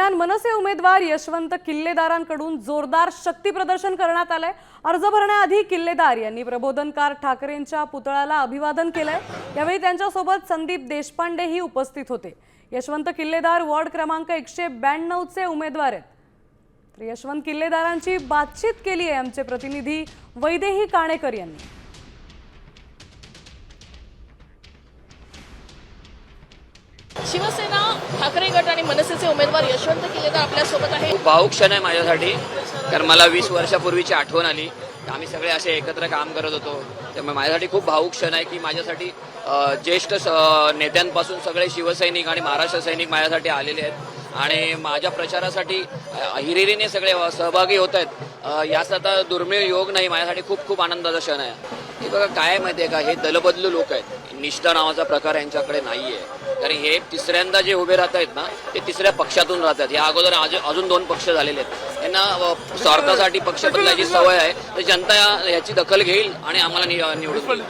दरम्यान मनसे उमेदवार यशवंत किल्लेदारांकडून जोरदार शक्ती प्रदर्शन करण्यात आलंय। अर्ज भरण्याआधी किल्लेदार यांनी प्रबोधनकार ठाकरेंच्या पुतळ्याला अभिवादन केलंय। यावेळी त्यांच्यासोबत संदीप देशपांडेही उपस्थित होते। यशवंत किल्लेदार वॉर्ड क्रमांक 192 चे उमेदवार आहेत। तर यशवंत किल्लेदारांची बातचीत केली आहे आमचे प्रतिनिधी वैदेही काणेकर यांनी। शिवसेना ठाकरे गट आणि मनसेचे उमेदवार यशवंत किल्लेदार आपल्या सोबत आहे। खूप भावुक क्षण आहे माझ्यासाठी, कारण मला 20 वर्षापूर्वीची आठवण आली। आम्ही सगळे असे एकत्र काम करत होतो, त्यामुळे माझ्यासाठी खूप भावुक क्षण आहे की माझ्यासाठी ज्येष्ठ नेत्यांपासून सगळे शिवसैनिक आणि महाराष्ट्र सैनिक माझ्यासाठी आलेले आहेत आणि माझ्या प्रचारासाठी हिरिरीने सगळे सहभागी होत आहेत। याचा आता दुर्मिळ योग नाही, माझ्यासाठी खूप खूप आनंदाचा क्षण आहे। हे बघा काय माहिती आहे का, हे दलबदलू लोक आहेत, निष्ठा नावाचा प्रकार यांच्याकडे नाहीये। कारण हे तिसऱ्यांदा जे उभे राहत आहेत ना, ते तिसऱ्या पक्षातून राहतात। या अगोदर अजून 2 पक्ष झालेले आहेत, यांना स्वार्थासाठी पक्ष बदलायची सवय आहे। तर जनता याची दखल घेईल आणि आम्हाला निवडून देईल।